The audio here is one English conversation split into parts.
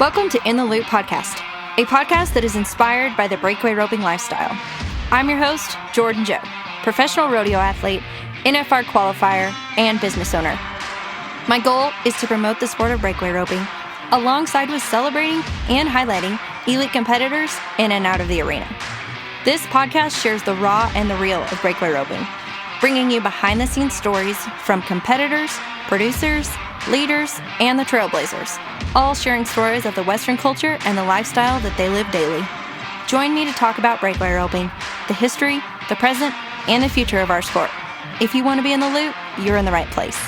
Welcome to In the Loop Podcast, a podcast that is inspired by the breakaway roping lifestyle. I'm your host, Jordan Joe, professional rodeo athlete, NFR qualifier, and business owner. My goal is to promote the sport of breakaway roping, alongside with celebrating and highlighting elite competitors in and out of the arena. This podcast shares the raw and the real of breakaway roping, bringing you behind-the-scenes stories from competitors, producers, leaders, and the trailblazers, all sharing stories of the Western culture and the lifestyle that they live daily. Join me to talk about breakaway roping, the history, the present, and the future of our sport. If you want to be in the loop, you're in the right place.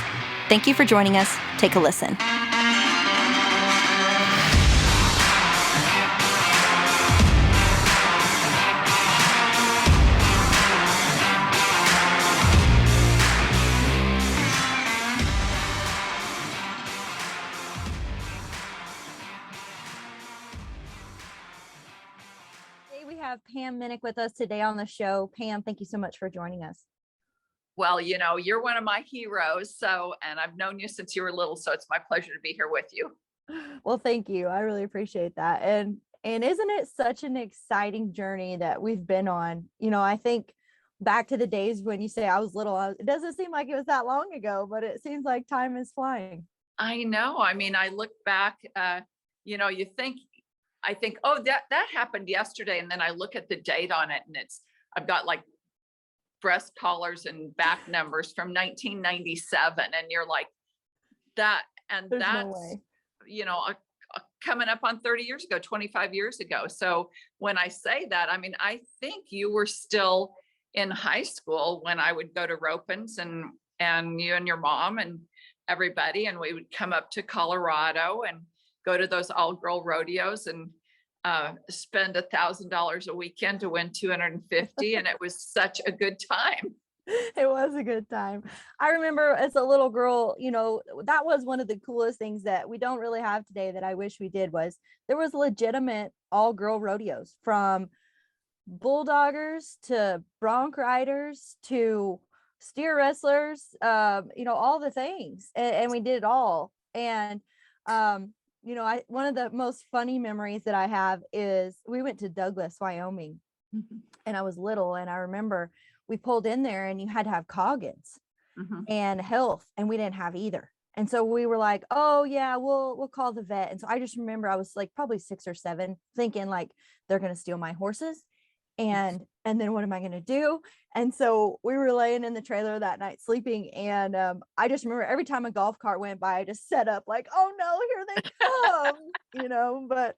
Thank you for joining us. Take a listen. Have Pam Minick with us today on the show. Pam, thank you so much for joining us. Well, you know, you're one of my heroes. And I've known you since you were little, so it's my pleasure to be here with you. Well, thank you. I really appreciate that. And isn't it such an exciting journey that we've been on? You know, I think back to the days when you say I was little, it doesn't seem like it was that long ago, but it seems like time is flying. I know. I mean, I look back, I think, oh, that happened yesterday. And then I look at the date on it and I've got like breast collars and back numbers from 1997. And you're like that. And There's that's, no way. you know, coming up on 30 years ago, 25 years ago. So when I say that, I mean, I think you were still in high school when I would go to Ropens and you and your mom and everybody, and we would come up to Colorado and go to those all-girl rodeos and spend $1,000 a weekend to win 250. And it was such a good time. It was a good time. I remember as a little girl, you know, that was one of the coolest things that we don't really have today that I wish we did. Was there was legitimate all-girl rodeos, from bulldoggers to bronc riders to steer wrestlers, all the things. And we did it all. And one of the most funny memories that I have is we went to Douglas, Wyoming, and I was little, and I remember we pulled in there and you had to have Coggins and health, and we didn't have either. And so we were like, oh yeah, we'll call the vet. And so I just remember I was like probably 6 or 7 thinking like, they're going to steal my horses. And then what am I going to do? And so we were laying in the trailer that night sleeping. And I just remember every time a golf cart went by, I just set up like, oh no, here they come, but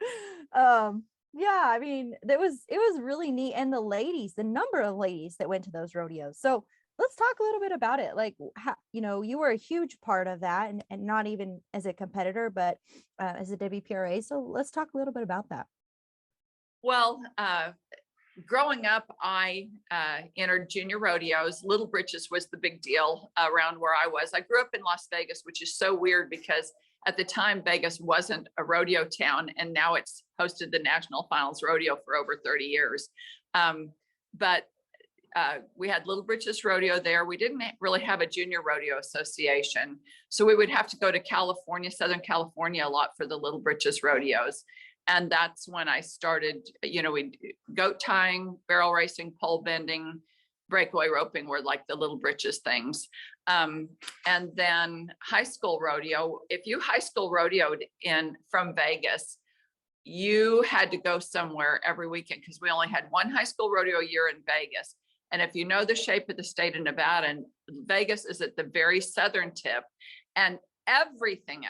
yeah, I mean, it was really neat. And the number of ladies that went to those rodeos. So let's talk a little bit about it. Like, how, you were a huge part of that, and not even as a competitor, but as a WPRA. So let's talk a little bit about that. Well, growing up, I entered junior rodeos. Little Britches was the big deal around where I was. I grew up in Las Vegas, which is so weird because at the time Vegas wasn't a rodeo town, and now it's hosted the National Finals Rodeo for over 30 years. But we had Little Britches Rodeo there. We didn't really have a junior rodeo association, so we would have to go to California, Southern California, a lot for the Little Britches rodeos. And that's when I started, we goat tying, barrel racing, pole bending, breakaway roping were like the Little Britches things. And then high school rodeo. If you high school rodeoed from Vegas, you had to go somewhere every weekend because we only had one high school rodeo a year in Vegas. And if you know the shape of the state of Nevada, and Vegas is at the very southern tip, and everything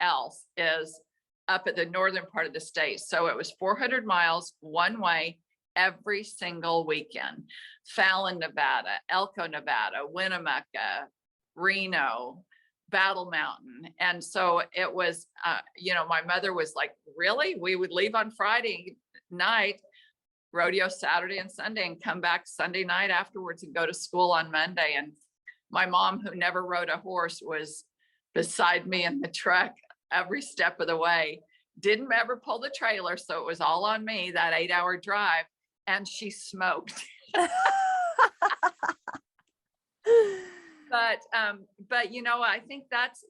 else is up at the northern part of the state. So it was 400 miles one way every single weekend. Fallon, Nevada, Elko, Nevada, Winnemucca, Reno, Battle Mountain. And so it was, my mother was like, really? We would leave on Friday night, rodeo Saturday and Sunday, and come back Sunday night afterwards and go to school on Monday. And my mom, who never rode a horse, was beside me in the truck every step of the way. Didn't ever pull the trailer, so it was all on me, that 8-hour drive, and she smoked. But I think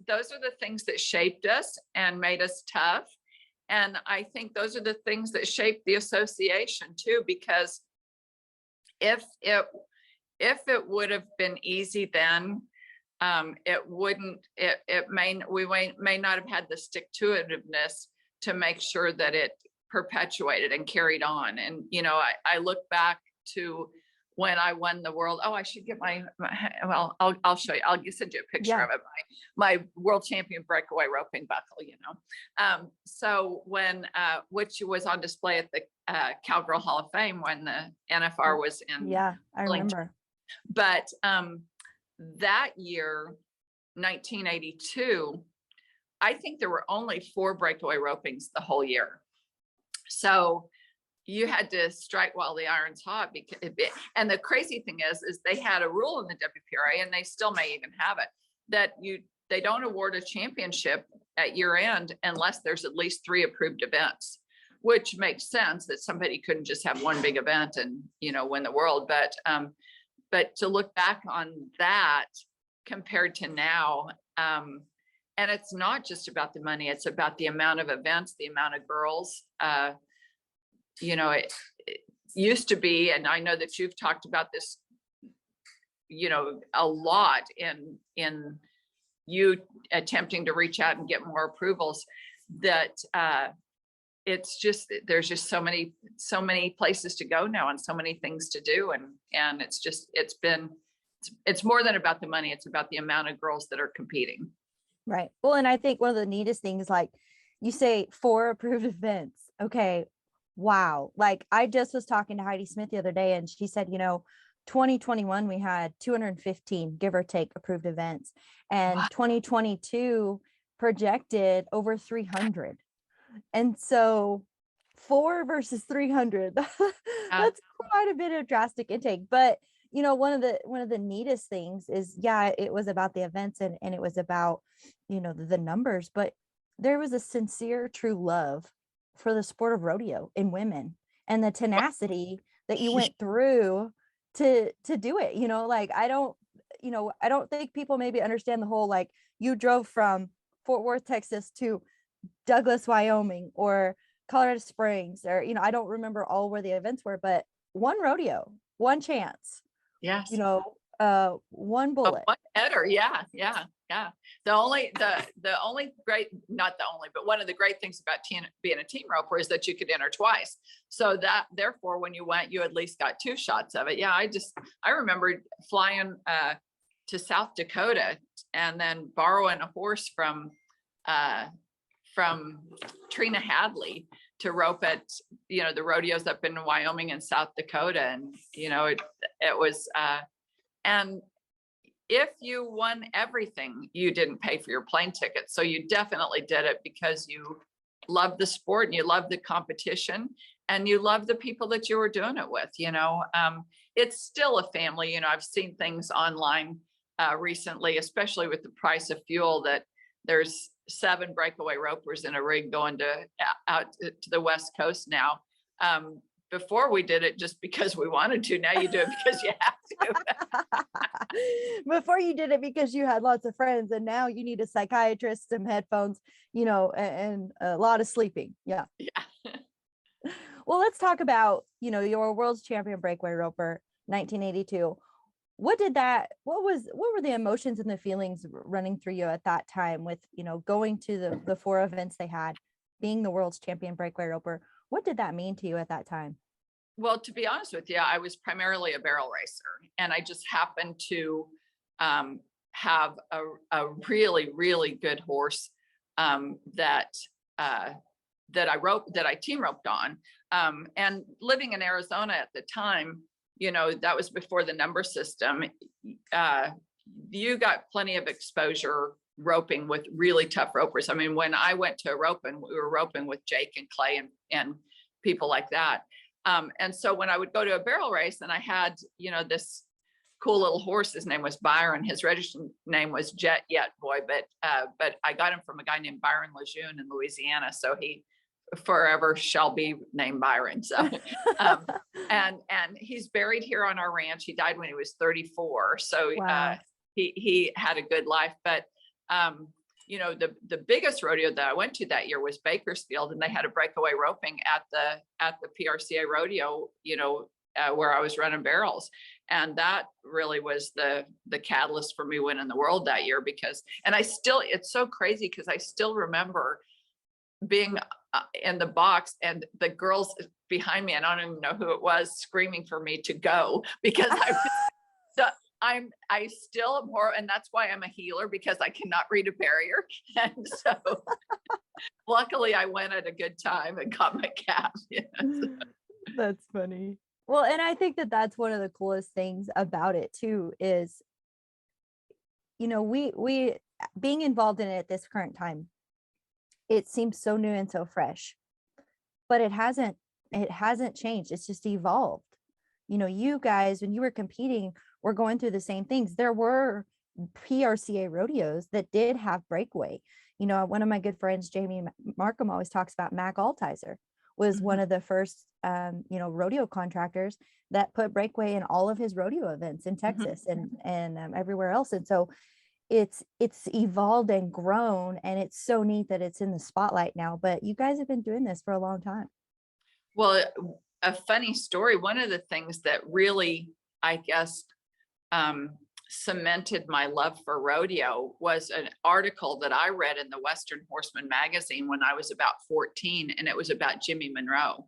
those are the things that shaped us and made us tough. And I think those are the things that shaped the association too, because if it would have been easy then, we may not have had the stick-to-itiveness to make sure that it perpetuated and carried on. And, I look back to when I won the world. Oh, I should get well, I'll show you. I'll send you a picture of it. My world champion breakaway roping buckle, so when, which was on display at the Cowgirl Hall of Fame when the NFR was in. Yeah, I remember. But that year, 1982, I think there were only 4 breakaway ropings the whole year. So you had to strike while the iron's hot. And the crazy thing is they had a rule in the WPRA, and they still may even have it, that they don't award a championship at year end unless there's at least 3 approved events, which makes sense that somebody couldn't just have one big event and, win the world. But to look back on that compared to now, and it's not just about the money, it's about the amount of events, the amount of girls. It used to be, and I know that you've talked about this, a lot in you attempting to reach out and get more approvals, that it's just, there's just so many places to go now and so many things to do. And it's more than about the money. It's about the amount of girls that are competing. Right. Well, and I think one of the neatest things, like you say, 4 approved events. Okay. Wow. Like I just was talking to Heidi Smith the other day, and she said, 2021, we had 215, give or take, approved events, and wow. 2022 projected over 300. And so 4 versus 300, that's quite a bit of drastic intake. But, one of the neatest things is, it was about the events and it was about, the numbers, but there was a sincere, true love for the sport of rodeo in women, and the tenacity that you went through to do it. Like, I don't think people maybe understand the whole, like, you drove from Fort Worth, Texas to Douglas, Wyoming, or Colorado Springs, or, I don't remember all where the events were, but one rodeo, one chance. Yes. One bullet. One header. Yeah. The only great, not the only, but one of the great things about being a team roper is that you could enter twice. So that, therefore, when you went, you at least got 2 shots of it. Yeah. I remember flying to South Dakota and then borrowing a horse from Trina Hadley to rope at, the rodeos up in Wyoming and South Dakota. And, it was, and if you won everything, you didn't pay for your plane ticket. So you definitely did it because you love the sport and you love the competition and you love the people that you were doing it with. It's still a family. I've seen things online recently, especially with the price of fuel, that there's 7 breakaway ropers in a rig going out to the West Coast now. Before we did it just because we wanted to. Now you do it because you have to. Before you did it because you had lots of friends, and now you need a psychiatrist, some headphones, and a lot of sleeping. Yeah. Well, let's talk about, your world's champion breakaway roper, 1982. What were the emotions and the feelings running through you at that time with, going to the 4 events they had, being the world's champion breakaway roper? What did that mean to you at that time? Well, to be honest with you, I was primarily a barrel racer, and I just happened to have a really, really good horse that I team roped on. And living in Arizona at the time, that was before the number system. You got plenty of exposure roping with really tough ropers. I mean, when I went to roping, we were roping with Jake and Clay and people like that. And so when I would go to a barrel race and I had, this cool little horse, his name was Byron, his registered name was Jet Yet Boy, but I got him from a guy named Byron Lejeune in Louisiana. So he forever shall be named Byron. So, and he's buried here on our ranch. He died when he was 34. So, wow. he had a good life. But you know, the biggest rodeo that I went to that year was Bakersfield, and they had a breakaway roping at the PRCA rodeo, you know, where I was running barrels. And that really was the catalyst for me winning the world that year, because, and it's so crazy because I still remember being in the box and the girls behind me, I don't even know who it was, screaming for me to go, because I still am more, and that's why I'm a healer, because I cannot read a barrier. And so luckily I went at a good time and got my cap. Yes. That's funny. Well, and I think that that's one of the coolest things about it too, is, you know, we being involved in it at this current time, it seems so new and so fresh, but it hasn't changed. It's just evolved. You know, you guys, when you were competing, were going through the same things. There were PRCA rodeos that did have breakaway. You know, one of my good friends, Jamie Markham, always talks about Mac Altizer was one of the first, you know, rodeo contractors that put breakaway in all of his rodeo events in Texas and everywhere else. And so it's evolved and grown, and it's so neat that it's in the spotlight now. But you guys have been doing this for a long time. Well, a funny story. One of the things that really, I guess, cemented my love for rodeo was an article that I read in the Western Horseman magazine when I was about 14, and it was about Jimmy Monroe.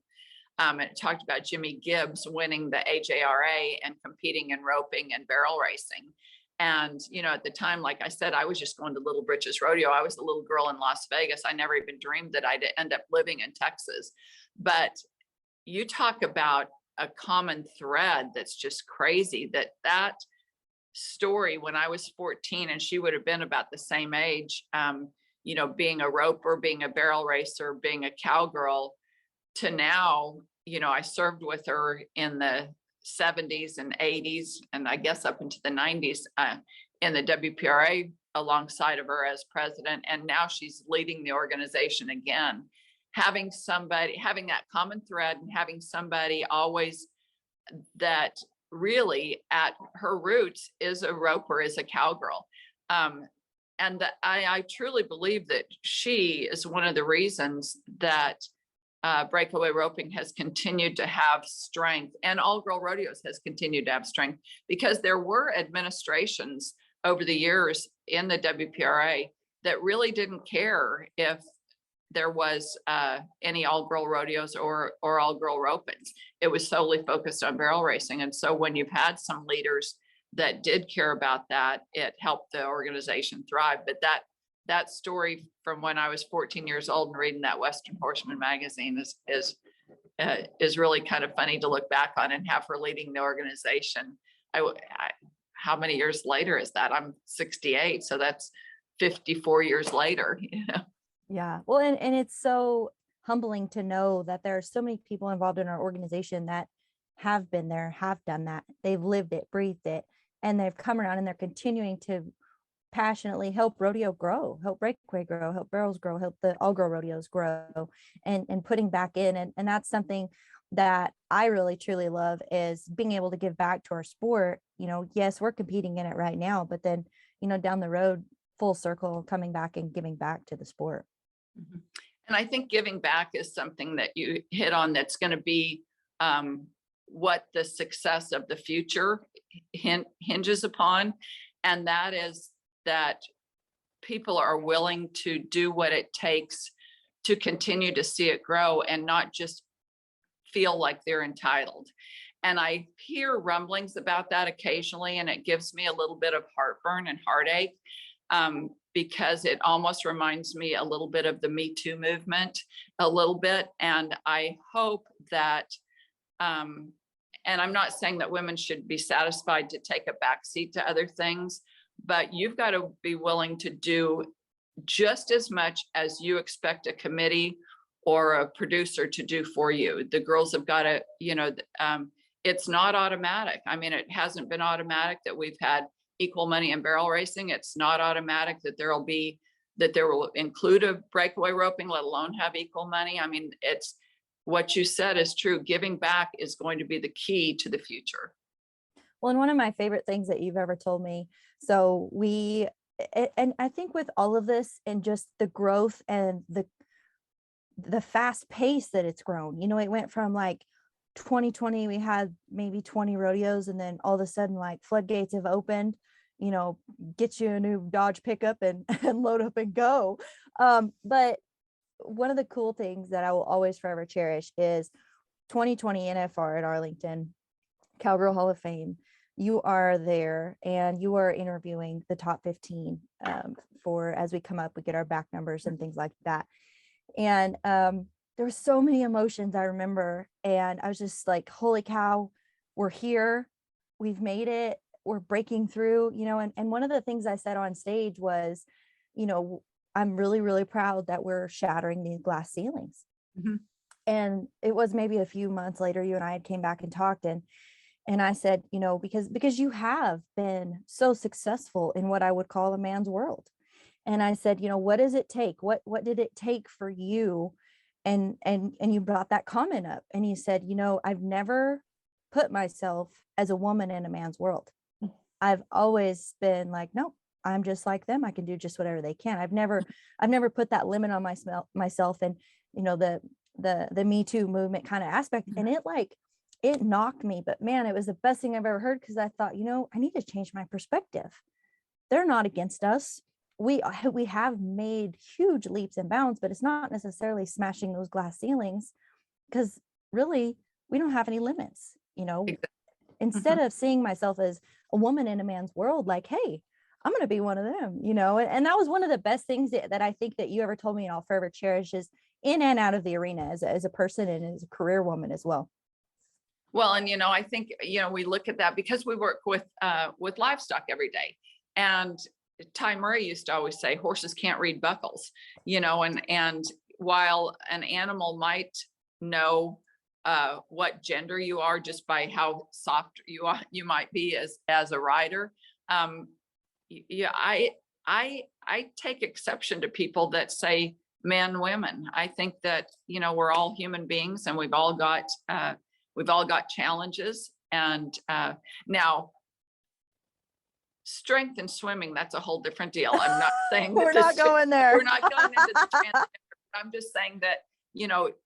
It talked about Jimmy Gibbs winning the AJRA and competing in roping and barrel racing. And, you know, at the time, like I said, I was just going to Little Britches Rodeo. I was a little girl in Las Vegas. I never even dreamed that I'd end up living in Texas. But you talk about a common thread that's just crazy, that story when I was 14, and she would have been about the same age, you know, being a roper, being a barrel racer, being a cowgirl, to now, you know, I served with her in the 70s and 80s, and I guess up into the 90s in the WPRA alongside of her as president. And now she's leading the organization again. Having that common thread, and having somebody always that really at her roots is a roper, is a cowgirl. And I truly believe that she is one of the reasons that breakaway roping has continued to have strength, and all girl rodeos has continued to have strength, because there were administrations over the years in the WPRA that really didn't care if there was any all-girl rodeos or all-girl ropings. It was solely focused on barrel racing. And so when you've had some leaders that did care about that, it helped the organization thrive. But that story from when I was 14 years old and reading that Western Horseman magazine is really kind of funny to look back on, and have her leading the organization. How many years later is that? I'm 68, so that's 54 years later. You know? Yeah. Well, and it's so humbling to know that there are so many people involved in our organization that have been there, have done that. They've lived it, breathed it, and they've come around, and they're continuing to passionately help rodeo grow, help breakaway grow, help barrels grow, help the all girl rodeos grow, and putting back in. And that's something that I really truly love, is being able to give back to our sport. You know, yes, we're competing in it right now, but then, you know, down the road, full circle, coming back and giving back to the sport. And I think giving back is something that you hit on, that's going to be what the success of the future hinges upon. And that is that people are willing to do what it takes to continue to see it grow, and not just feel like they're entitled. And I hear rumblings about that occasionally, and it gives me a little bit of heartburn and heartache, because it almost reminds me a little bit of the Me Too movement, a little bit. And I hope that, and I'm not saying that women should be satisfied to take a backseat to other things, but you've got to be willing to do just as much as you expect a committee or a producer to do for you. The girls have got to, you know, it's not automatic. I mean, it hasn't been automatic that we've had equal money in barrel racing. It's not automatic that there will include a breakaway roping, let alone have equal money. I mean, it's what you said is true. Giving back is going to be the key to the future. Well, and one of my favorite things that you've ever told me So and I think with all of this and just the growth and the fast pace that it's grown, it went from like 2020, we had maybe 20 rodeos, and then all of a sudden, like, floodgates have opened, get you a new Dodge pickup and, and load up and go. But one of the cool things that I will always forever cherish is 2020 NFR at Arlington, Cowgirl Hall of Fame. You are there and you are interviewing the top 15 for, as we come up, we get our back numbers and things like that. And there were so many emotions I remember. And I was just like, holy cow, we're here. We've made it. We're breaking through, and one of the things I said on stage was, I'm really, really proud that we're shattering these glass ceilings. Mm-hmm. And it was maybe a few months later, you and I had came back and talked, and I said, because you have been so successful in what I would call a man's world. And I said, what does it take? What did it take for you? And you brought that comment up, and you said, I've never put myself as a woman in a man's world. I've always been like, no, I'm just like them. I can do just whatever they can. I've never put that limit on myself. And, the Me Too movement kind of aspect. And it knocked me, but man, it was the best thing I've ever heard. Cause I thought, I need to change my perspective. They're not against us. We have made huge leaps and bounds, but it's not necessarily smashing those glass ceilings, because really we don't have any limits, instead of seeing myself as a woman in a man's world, like, hey, I'm going to be one of them, and that was one of the best things that I think that you ever told me, and I'll forever cherish, is in and out of the arena as a person and as a career woman as well. Well, and, I think, we look at that because we work with livestock every day. And Ty Murray used to always say, horses can't read buckles, and while an animal might know what gender you are just by how soft you might be as a rider. Yeah, I take exception to people that say men, women. I think that, we're all human beings, and we've all got challenges. And now strength and swimming, that's a whole different deal. I'm not saying we're not going there. We're not going into the transgender. I'm just saying that,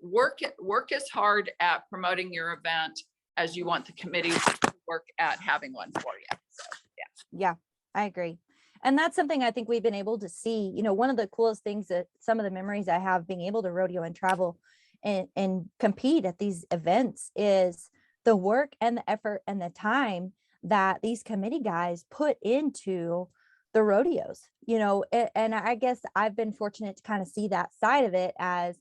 work as hard at promoting your event as you want the committee to work at having one for you. So, yeah, I agree. And that's something I think we've been able to see. One of the coolest things, that some of the memories I have being able to rodeo and travel and compete at these events, is the work and the effort and the time that these committee guys put into the rodeos, and I guess I've been fortunate to kind of see that side of it as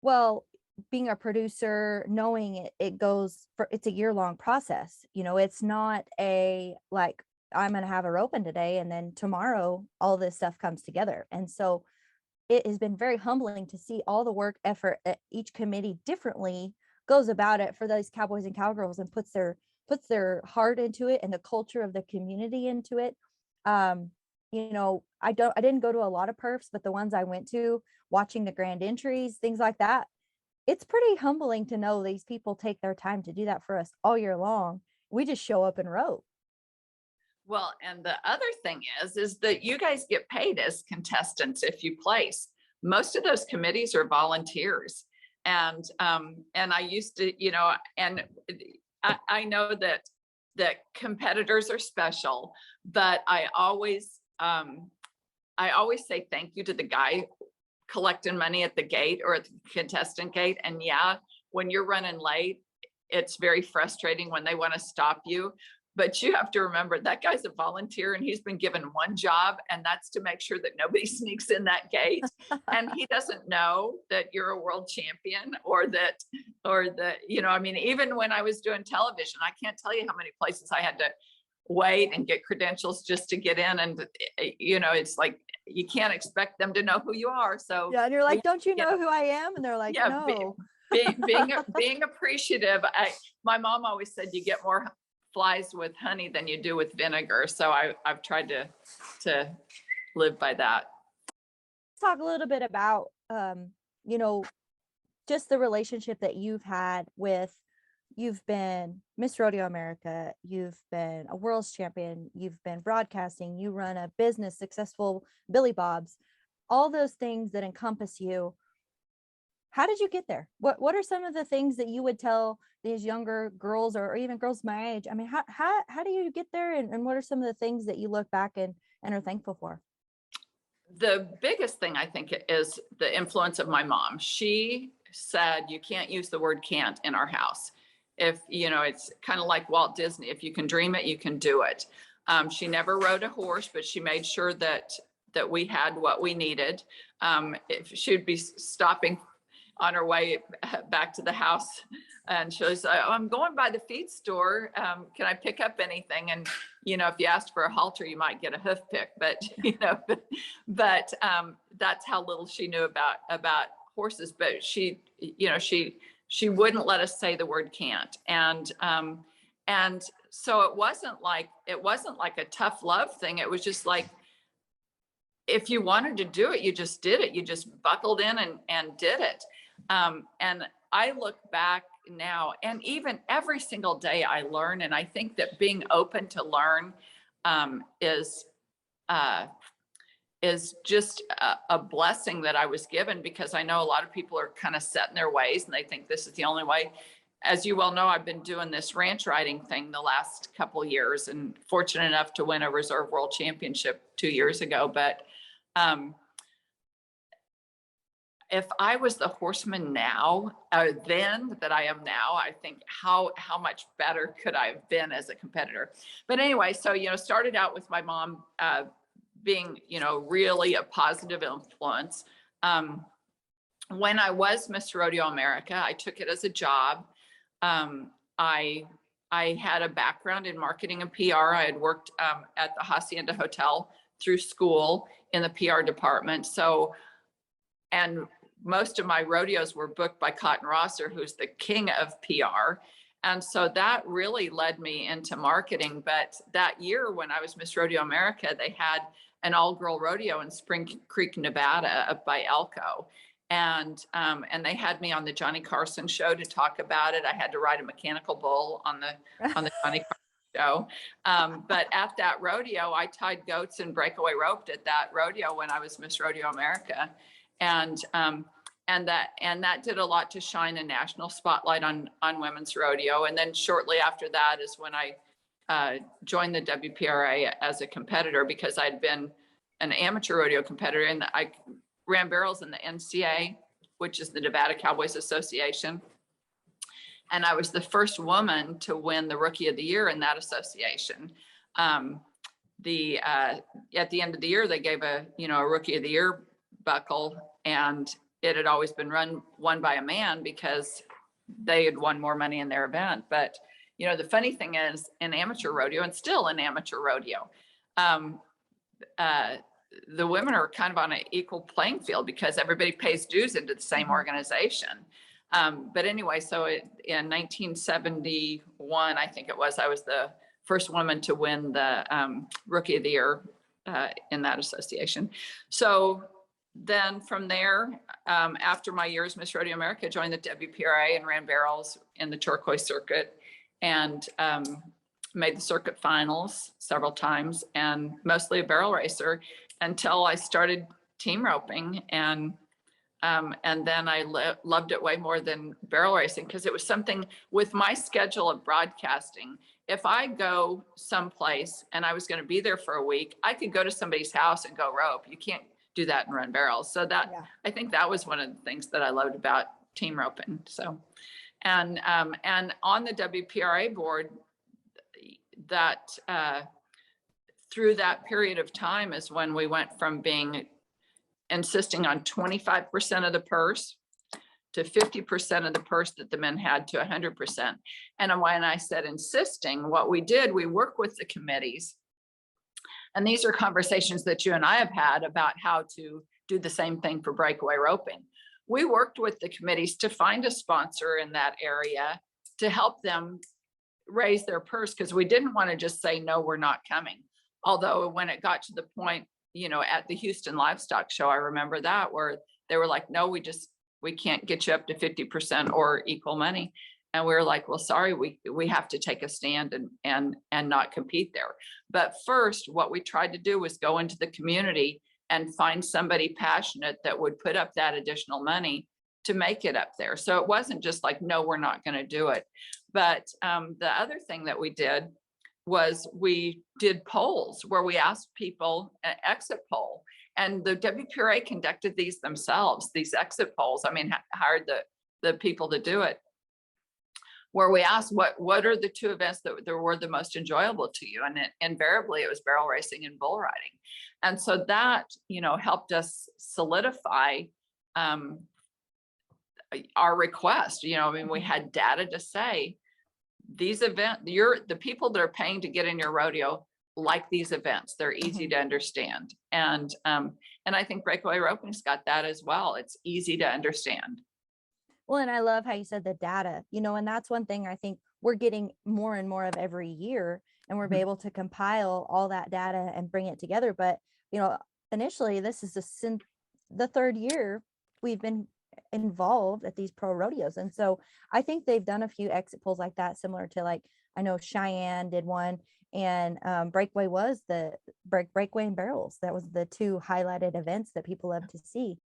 well. Being a producer, knowing it's a year-long process. It's not a, like, I'm going to have a roping today and then tomorrow all this stuff comes together. And so it has been very humbling to see all the work effort that each committee differently goes about it for those cowboys and cowgirls, and puts their heart into it and the culture of the community into it. I didn't go to a lot of perfs, but the ones I went to, watching the grand entries, things like that, it's pretty humbling to know these people take their time to do that for us all year long. We just show up and rope. Well, and the other thing is that you guys get paid as contestants if you place. Most of those committees are volunteers. And I used to, and I know that competitors are special, but I always say thank you to the guy collecting money at the gate or at the contestant gate. And yeah, when you're running late, it's very frustrating when they want to stop you. But you have to remember that guy's a volunteer, and he's been given one job, and that's to make sure that nobody sneaks in that gate. And he doesn't know that you're a world champion, or that, even when I was doing television, I can't tell you how many places I had to wait and get credentials just to get in. And, it's like, you can't expect them to know who you are. So yeah, and you're like, don't you know who I am? And they're like, yeah, no. being appreciative. My mom always said you get more flies with honey than you do with vinegar. So I've tried to live by that. Let's talk a little bit about, just the relationship that you've had with you've been Miss Rodeo America, you've been a world's champion, you've been broadcasting, you run a business, successful Billy Bob's, all those things that encompass you. How did you get there? What are some of the things that you would tell these younger girls, or even girls my age? I mean, how do you get there? And what are some of the things that you look back and are thankful for? The biggest thing I think is the influence of my mom. She said, you can't use the word can't in our house. If, you know, it's kind of like Walt Disney. If you can dream it, you can do it. She never rode a horse, but she made sure that we had what we needed. If she'd be stopping on her way back to the house, and she was, oh, I'm going by the feed store. Can I pick up anything? And, you know, if you asked for a halter, you might get a hoof pick, but, you know, but that's how little she knew about horses. But she, you know, she wouldn't let us say the word can't. And so it wasn't like a tough love thing. It was just like, if you wanted to do it, you just did it. You just buckled in and did it. And I look back now, and even every single day I learn. And I think that being open to learn is just a blessing that I was given, because I know a lot of people are kind of set in their ways and they think this is the only way. As you well know, I've been doing this ranch riding thing the last couple of years, and fortunate enough to win a reserve world championship 2 years ago. But if I was the horseman now, then that I am now, I think how much better could I have been as a competitor. But anyway, so, you know, started out with my mom being, you know, really a positive influence. When I was Miss Rodeo America, I took it as a job. I had a background in marketing and PR. I had worked at the Hacienda Hotel through school in the PR department. So, and most of my rodeos were booked by Cotton Rosser, who's the king of PR. And so that really led me into marketing. But that year when I was Miss Rodeo America, they had an all-girl rodeo in Spring Creek, Nevada, up by Elko. And they had me on the Johnny Carson show to talk about it. I had to ride a mechanical bull on the Johnny Carson show. But at that rodeo, I tied goats and breakaway roped at that rodeo when I was Miss Rodeo America. And that did a lot to shine a national spotlight on women's rodeo. And then shortly after that is when I joined the WPRA as a competitor, because I'd been an amateur rodeo competitor, and I ran barrels in the NCA, which is the Nevada Cowboys Association. And I was the first woman to win the Rookie of the Year in that association. At the end of the year, they gave a Rookie of the Year buckle, and it had always been won by a man because they had won more money in their event. But, you know, the funny thing is, in amateur rodeo, and still in amateur rodeo, the women are kind of on an equal playing field because everybody pays dues into the same organization. But anyway, so in 1971, I think it was, I was the first woman to win the Rookie of the Year in that association. So then from there, after my years Miss Rodeo America, joined the WPRA and ran barrels in the turquoise circuit, and made the circuit finals several times, and mostly a barrel racer until I started team roping. And then I loved it way more than barrel racing, because it was something with my schedule of broadcasting. If I go someplace and I was going to be there for a week, I could go to somebody's house and go rope. You can't do that and run barrels. So that, yeah. I think that was one of the things that I loved about team roping. So, and on the WPRA board, that through that period of time is when we went from insisting on 25% of the purse to 50% of the purse that the men had to 100%. And when I said insisting, what we did, we worked with the committees. And these are conversations that you and I have had about how to do the same thing for breakaway roping. We worked with the committees to find a sponsor in that area to help them raise their purse, because we didn't want to just say, no, we're not coming. Although when it got to the point, you know, at the Houston Livestock Show, I remember that, where they were like, no, we can't get you up to 50% or equal money. And we were like, well, sorry, we have to take a stand and not compete there. But first, what we tried to do was go into the community and find somebody passionate that would put up that additional money to make it up there. So it wasn't just like, no, we're not going to do it. But the other thing that we did was we did polls where we asked people, an exit poll, and the WPRA conducted these themselves, these exit polls. I mean, hired the people to do it, where we asked what are the two events that were the most enjoyable to you, and invariably it was barrel racing and bull riding. And so that, you know, helped us solidify our request. You know, I mean, we had data to say these events, the people that are paying to get in your rodeo like these events. They're easy to understand. And I think breakaway roping's got that as well. It's easy to understand. Well, and I love how you said the data, you know, and that's one thing I think we're getting more and more of every year, and we're able to compile all that data and bring it together. But, you know, initially this is the third year we've been involved at these pro rodeos. And so I think they've done a few exit polls like that, similar to, like, I know Cheyenne did one, and Breakaway was the Breakaway and Barrels. That was the two highlighted events that people love to see.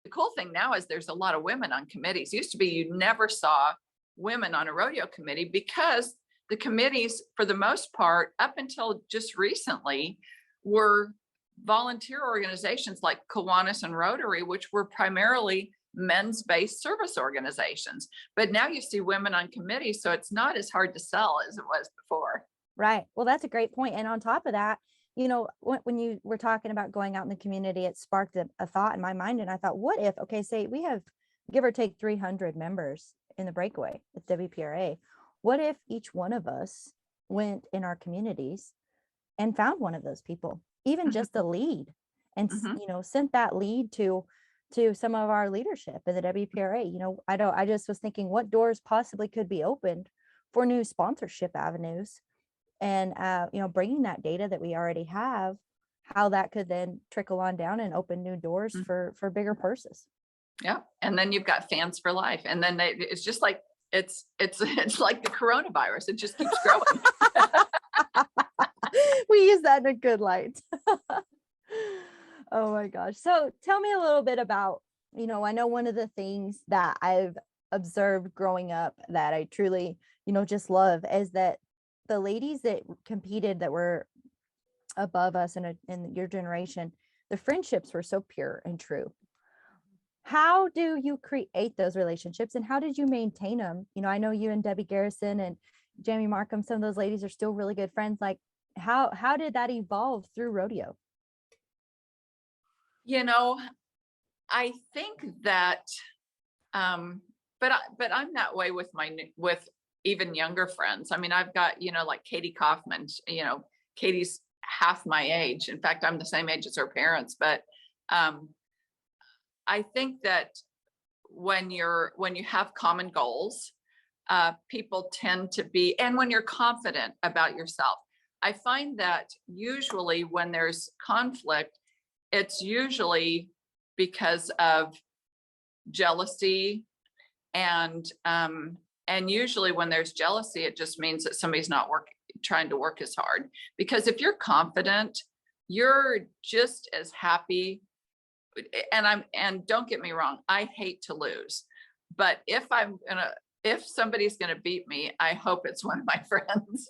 The cool thing now is there's a lot of women on committees. Used to be you never saw women on a rodeo committee, because the committees, for the most part, up until just recently, were volunteer organizations like Kiwanis and Rotary, which were primarily men's-based service organizations. But now you see women on committees, so it's not as hard to sell as it was before. Right. Well, that's a great point. And on top of that, you know, when you were talking about going out in the community, it sparked a thought in my mind. And I thought, what if, okay, say we have give or take 300 members in the breakaway with WPRA. What if each one of us went in our communities and found one of those people, even just a lead, and you know, sent that lead to some of our leadership in the WPRA? You know, I just was thinking what doors possibly could be opened for new sponsorship avenues, and you know, bringing that data that we already have, how that could then trickle on down and open new doors for bigger purses. Yeah. And then you've got fans for life. And then it's just like, it's like the coronavirus. It just keeps growing. We use that in a good light. Oh my gosh. So tell me a little bit about, you know, I know one of the things that I've observed growing up that I truly, you know, just love is that the ladies that competed that were above us in your generation, the friendships were so pure and true. How do you create those relationships, and how did you maintain them? You know, I know you and Debbie Garrison and Jamie Markham, some of those ladies are still really good friends. Like, how did that evolve through rodeo? You know, I think that, but I'm that way with even younger friends. I mean, I've got, you know, like Katie Kaufman, you know, Katie's half my age. In fact, I'm the same age as her parents, but, I think that when you have common goals, people tend to be, and when you're confident about yourself, I find that usually when there's conflict, it's usually because of jealousy, and usually when there's jealousy, it just means that somebody's not trying to work as hard. Because if you're confident, you're just as happy. And don't get me wrong, I hate to lose, but if somebody's gonna beat me, I hope it's one of my friends.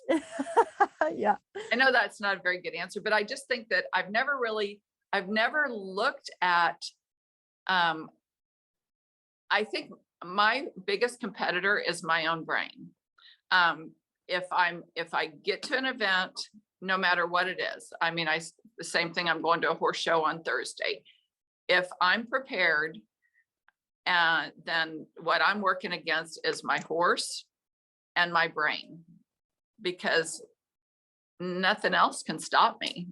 Yeah. I know that's not a very good answer, but I just think that I've never looked at, I think my biggest competitor is my own brain. If I get to an event, no matter what it is, I mean, the same thing, I'm going to a horse show on Thursday. If I'm prepared, and then what I'm working against is my horse and my brain, because nothing else can stop me.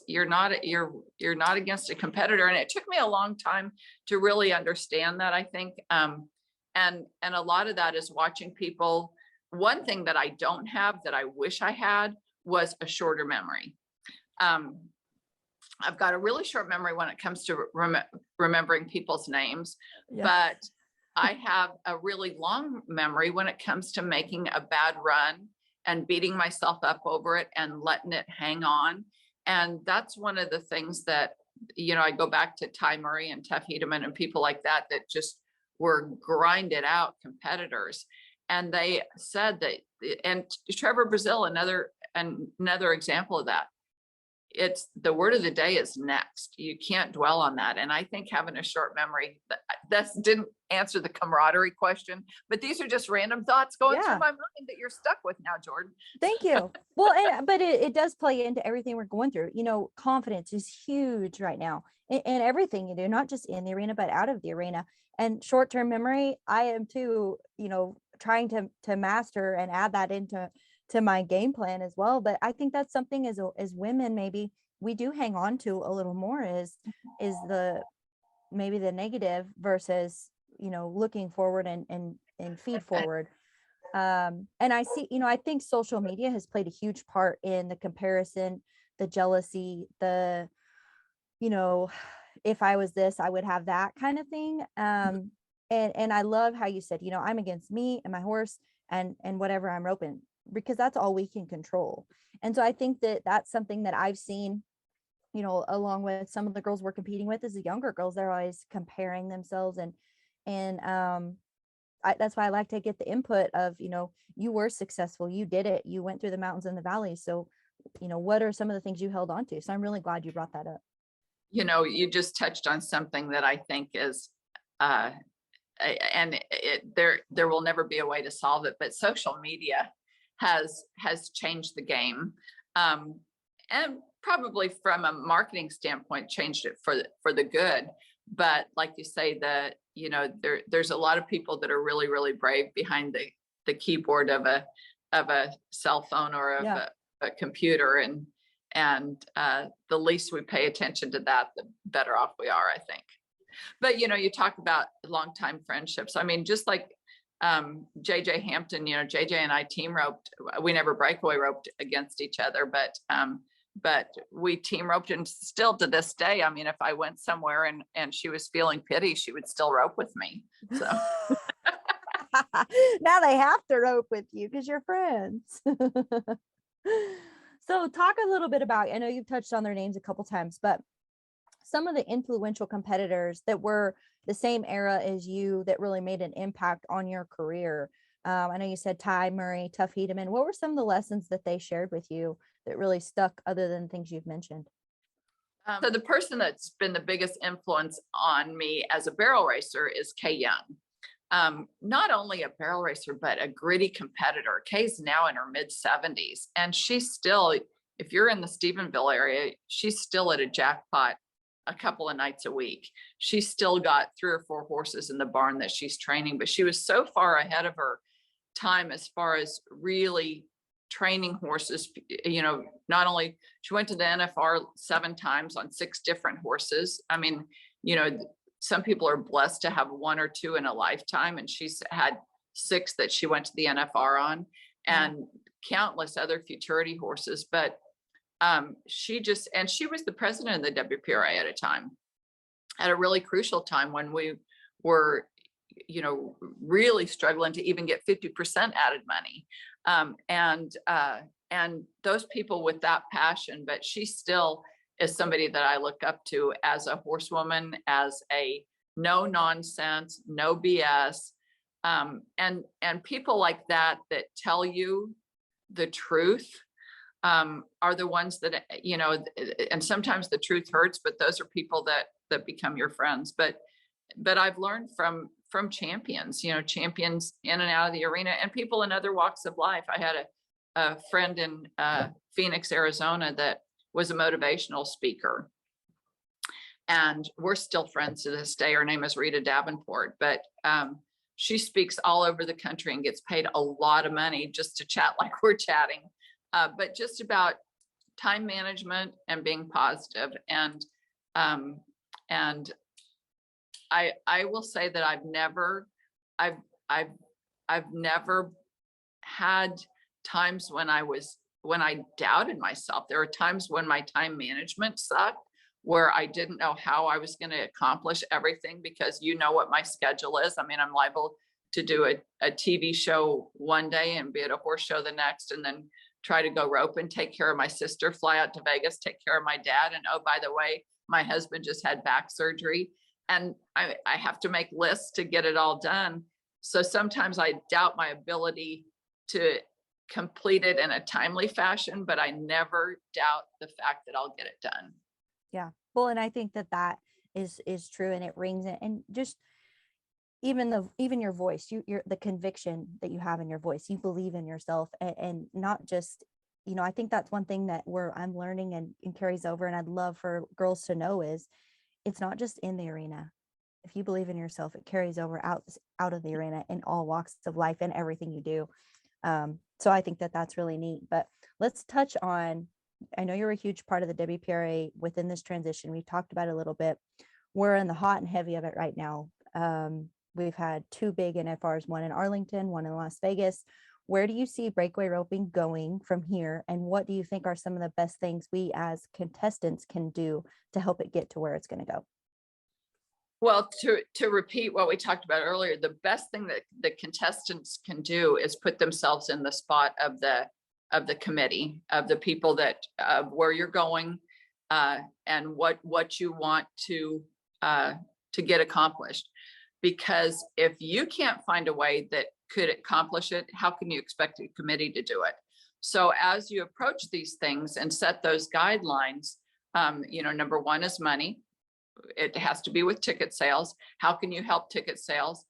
You're not against a competitor. And it took me a long time to really understand that, I think. And a lot of that is watching people. One thing that I don't have that I wish I had was a shorter memory. I've got a really short memory when it comes to remembering people's names, but I have a really long memory when it comes to making a bad run and beating myself up over it and letting it hang on. And that's one of the things that, I go back to Ty Murray and Tuff Hedeman and people like that just were grinded out competitors. And they said that, and Trevor Brazil, another example of that. It's the word of the day is next. You can't dwell on that. And I think having a short memory, that didn't answer the camaraderie question, but these are just random thoughts going through my mind that you're stuck with now, Jordan. Thank you. Well, but it does play into everything we're going through. Confidence is huge right now in everything you do, not just in the arena, but out of the arena. And short-term memory, I am too, trying to master and add that into my game plan as well. But I think that's something as women, maybe we do hang on to a little more is maybe the negative versus, looking forward and feed forward. And I see, I think social media has played a huge part in the comparison, the jealousy, the, if I was this, I would have that kind of thing. And I love how you said, I'm against me and my horse and whatever I'm roping, because that's all we can control. And so I think that that's something that I've seen, along with some of the girls we're competing with as the younger girls, they're always comparing themselves. And that's why I like to get the input of, you were successful, you did it, you went through the mountains and the valleys. So, what are some of the things you held on to? So I'm really glad you brought that up. You just touched on something that I think is, there will never be a way to solve it, but social media has changed the game, and probably from a marketing standpoint changed it for the good. But like you say, there's a lot of people that are really, really brave behind the keyboard of a cell phone or of a computer, and the least we pay attention to that, the better off we are, I think. But you talk about longtime friendships. I mean, just like JJ Hampton, JJ and I team roped. We never breakaway roped against each other, but we team roped, and still to this day, I mean, if I went somewhere and she was feeling pity, she would still rope with me. So now they have to rope with you because you're friends. So talk a little bit about, I know you've touched on their names a couple times, but some of the influential competitors that were the same era as you that really made an impact on your career. I know you said Ty Murray, Tuff Hedeman. What were some of the lessons that they shared with you that really stuck, other than things you've mentioned? So the person that's been the biggest influence on me as a barrel racer is Kay Young. Not only a barrel racer, but a gritty competitor. Kay's now in her mid 70s, and she's still, if you're in the Stephenville area, she's still at a jackpot a couple of nights a week. She's still got 3 or 4 horses in the barn that she's training, but she was so far ahead of her time as far as really training horses. Not only she went to the NFR 7 times on 6 different horses. I mean, some people are blessed to have 1 or 2 in a lifetime, and she's had 6 that she went to the NFR on, and countless other futurity horses. But she was the president of the WPRA at a time, at a really crucial time when we were, really struggling to even get 50% added money. And those people with that passion, but she still is somebody that I look up to as a horsewoman, as a no nonsense, no BS. And people like that tell you the truth, are the ones that, and sometimes the truth hurts, but those are people that become your friends. But I've learned from champions, champions in and out of the arena, and people in other walks of life. I had a friend in Phoenix, Arizona, that was a motivational speaker, and we're still friends to this day. Her name is Rita Davenport, but she speaks all over the country and gets paid a lot of money just to chat like we're chatting, but just about time management and being positive. And I will say that I've never had times when I doubted myself. There are times when my time management sucked, where I didn't know how I was going to accomplish everything, because you know what my schedule is. I mean, I'm liable to do a TV show one day and be at a horse show the next, and then try to go rope and take care of my sister, fly out to Vegas, take care of my dad. And oh, by the way, my husband just had back surgery, and I have to make lists to get it all done. So sometimes I doubt my ability to complete it in a timely fashion, but I never doubt the fact that I'll get it done. Yeah. Well, and I think that is true, and it rings in, and just even your voice, you're the conviction that you have in your voice, you believe in yourself, and not just, I think that's one thing that I'm learning and carries over. And I'd love for girls to know is it's not just in the arena. If you believe in yourself, it carries over out of the arena in all walks of life and everything you do. So I think that's really neat. But let's touch on, I know you're a huge part of the WPRA within this transition. We've talked about it a little bit. We're in the hot and heavy of it right now. We've had 2 big NFRs, one in Arlington, one in Las Vegas. Where do you see breakaway roping going from here? And what do you think are some of the best things we as contestants can do to help it get to where it's going to go? Well, to repeat what we talked about earlier, the best thing that the contestants can do is put themselves in the spot of the committee, of the people that where you're going, and what you want to get accomplished. Because if you can't find a way that could accomplish it, how can you expect a committee to do it? So as you approach these things and set those guidelines, number one is money. It has to be with ticket sales. How can you help ticket sales?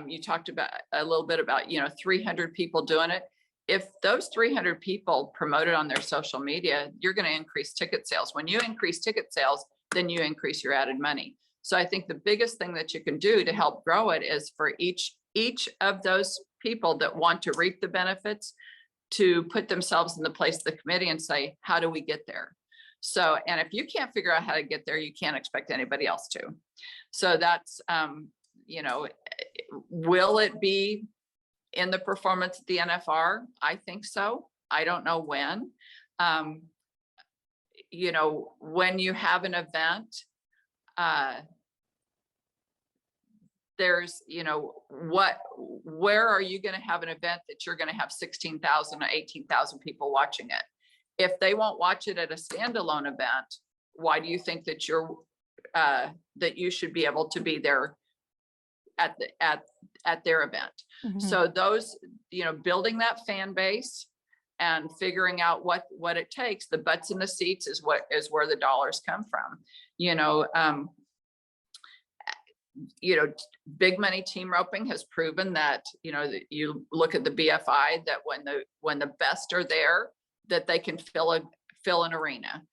You talked about a little bit about, 300 people doing it. If those 300 people promote it on their social media, you're going to increase ticket sales. When you increase ticket sales, then you increase your added money. So I think the biggest thing that you can do to help grow it is for each of those people that want to reap the benefits to put themselves in the place of the committee and say, how do we get there? So, and if you can't figure out how to get there, you can't expect anybody else to. So that's, will it be in the performance at the NFR? I think so. I don't know when. When you have an event, there's, where are you going to have an event that you're going to have 16,000 or 18,000 people watching it? If they won't watch it at a standalone event, why do you think that that you should be able to be there at their event? Mm-hmm. So those, building that fan base and figuring out what it takes, the butts in the seats is where the dollars come from. Big money team roping has proven that, that you look at the BFI, that when the best are there, that they can fill an arena.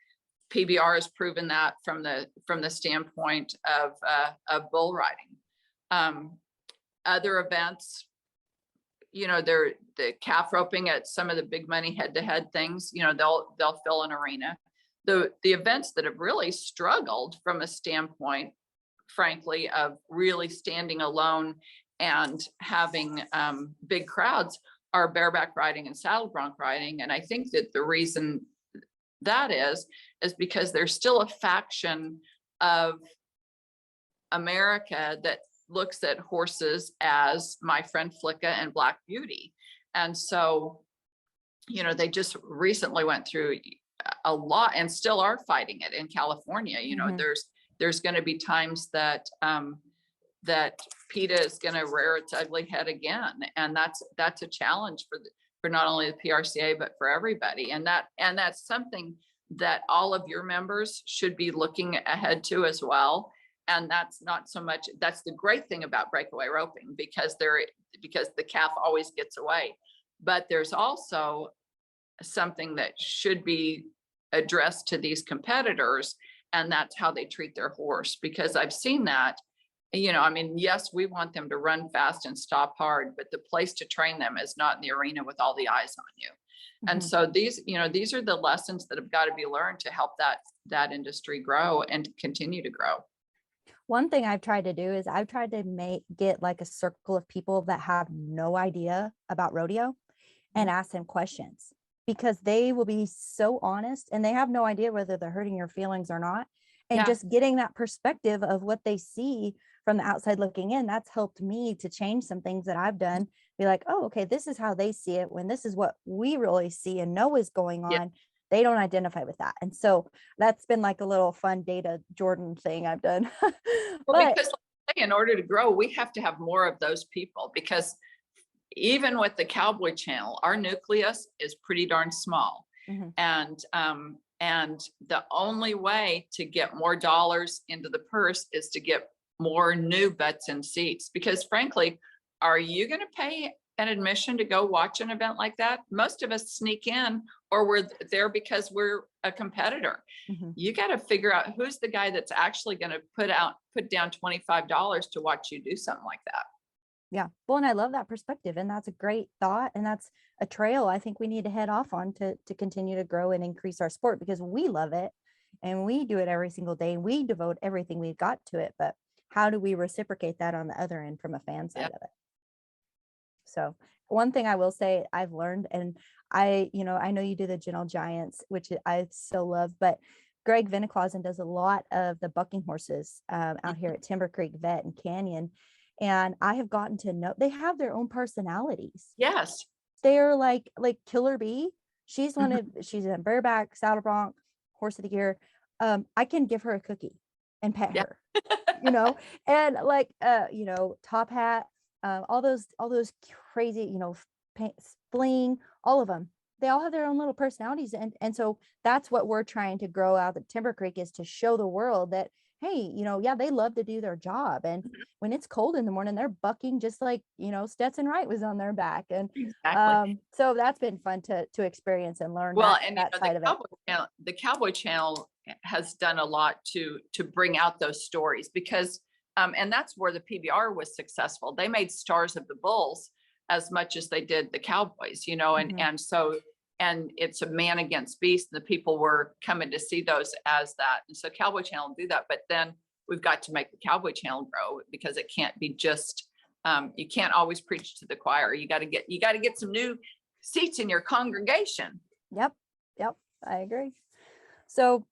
PBR has proven that from the standpoint of bull riding. Other events, they're the calf roping at some of the big money head-to-head things, they'll fill an arena. The events that have really struggled from a standpoint, frankly, of really standing alone and having big crowds are bareback riding and saddle bronc riding. And I think that the reason that is because there's still a faction of America that looks at horses as My Friend Flicka and Black Beauty. And so, they just recently went through a lot and still are fighting it in California. Mm-hmm. There's going to be times that PETA is going to rear its ugly head again, and that's a challenge for not only the PRCA but for everybody. And that's something that all of your members should be looking ahead to as well. And that's not so much. That's the great thing about breakaway roping, because the calf always gets away. But there's also something that should be addressed to these competitors, and that's how they treat their horse. Because I've seen that, yes, we want them to run fast and stop hard, but the place to train them is not in the arena with all the eyes on you. Mm-hmm. And so these are the lessons that have got to be learned to help that industry grow and continue to grow. One thing I've tried to do is I've tried to get like a circle of people that have no idea about rodeo and ask them questions, because they will be so honest and they have no idea whether they're hurting your feelings or not. And just getting that perspective of what they see from the outside looking in, that's helped me to change some things that I've done. Be like, oh, okay, this is how they see it. When this is what we really see and know is going on, they don't identify with that. And so that's been like a little fun data Jordan thing I've done. Well, because in order to grow, we have to have more of those people, because even with the Cowboy channel, our nucleus is pretty darn small. And the only way to get more dollars into the purse is to get more new butts in seats, because frankly, are you going to pay an admission to go watch an event like that? Most of us sneak in, or we're there because we're a competitor. You got to figure out who's the guy that's actually going to put down $25 to watch you do something like that. Yeah. Well, and I love that perspective, and that's a great thought. And that's a trail I think we need to head off on to continue to grow and increase our sport, because we love it and we do it every single day and we devote everything we've got to it. But how do we reciprocate that on the other end from a fan side of it? So one thing I will say I've learned, and I know you do the Gentle Giants, which I so love, but Greg Veniclausen does a lot of the bucking horses out here at Timber Creek Vet and Canyon. And I have gotten to know, they have their own personalities. Yes. They're like Killer Bee. She's she's a bareback, saddle bronc, horse of the year. I can give her a cookie and pet her, and like, Top Hat, all those crazy, Fling, all of them. They all have their own little personalities. And so that's what we're trying to grow out at Timber Creek, is to show the world that, hey, they love to do their job. And when it's cold in the morning, they're bucking just like, Stetson Wright was on their back. And so that's been fun to experience and learn that side of it. The Cowboy channel has done a lot to bring out those stories, because and that's where the PBR was successful. They made stars of the bulls as much as they did the Cowboys, and it's a man against beast, and the people were coming to see those as that. And so Cowboy channel do that, but then we've got to make the Cowboy channel grow, because it can't be just, you can't always preach to the choir. You got to get some new seats in your congregation. Yep. I agree. So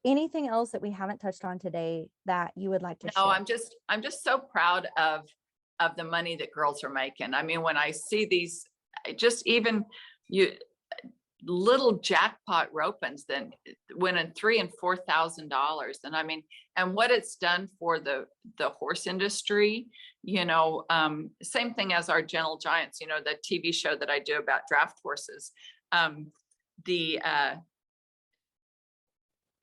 anything else that we haven't touched on today that you would like to share? No, I'm just so proud of the money that girls are making. I mean, when I see these, just even little jackpot ropings, then winning $3,000 and $4,000. And I mean, and what it's done for the horse industry, same thing as our Gentle Giants, the TV show that I do about draft horses.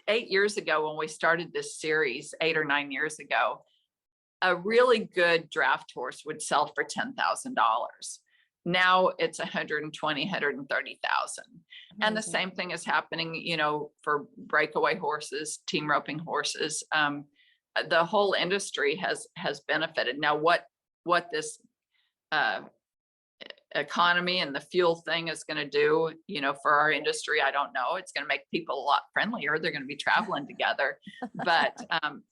8 years ago, when we started this series, 8 or 9 years ago, a really good draft horse would sell for $10,000. Now it's 120, 130,000. And the same thing is happening, for breakaway horses, team roping horses. The whole industry has benefited. Now, what this economy and the fuel thing is going to do, for our industry, I don't know. It's going to make people a lot friendlier. They're going to be traveling together. But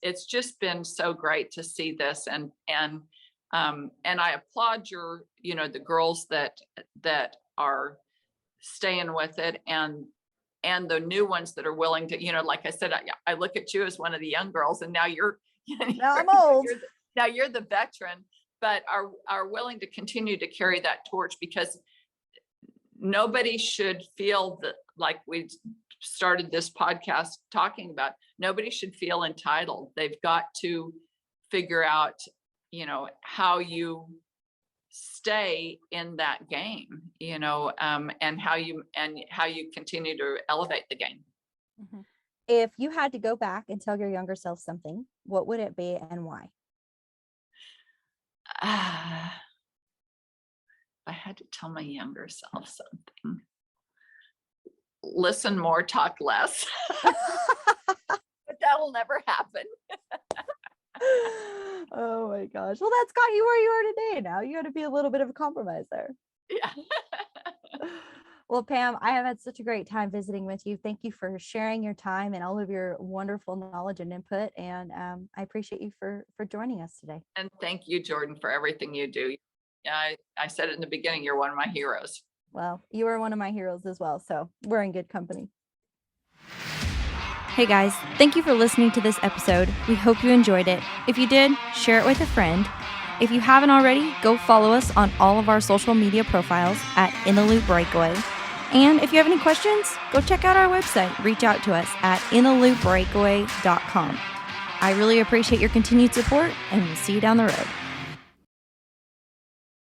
it's just been so great to see this, and I applaud the girls that are staying with it, and the new ones that are willing to, like I said, I look at you as one of the young girls, and now now I'm old. Now you're the veteran, but are willing to continue to carry that torch, because nobody should feel that, like we started this podcast talking about, nobody should feel entitled. They've got to figure out, how you stay in that game, and how you continue to elevate the game. If you had to go back and tell your younger self something, what would it be and why? If I had to tell my younger self something, listen more, talk less. But that'll never happen. Oh my gosh. Well, that's got you where you are today. Now you got to be a little bit of a compromise there. Yeah. Well, Pam, I have had such a great time visiting with you. Thank you for sharing your time and all of your wonderful knowledge and input. And I appreciate you for joining us today. And thank you, Jordan, for everything you do. I said it in the beginning, you're one of my heroes. Well, you are one of my heroes as well. So we're in good company. Hey guys, thank you for listening to this episode. We hope you enjoyed it. If you did, share it with a friend. If you haven't already, go follow us on all of our social media profiles at In the Loop Breakaway. And if you have any questions, go check out our website. Reach out to us at intheloopbreakaway.com. I really appreciate your continued support, and we'll see you down the road.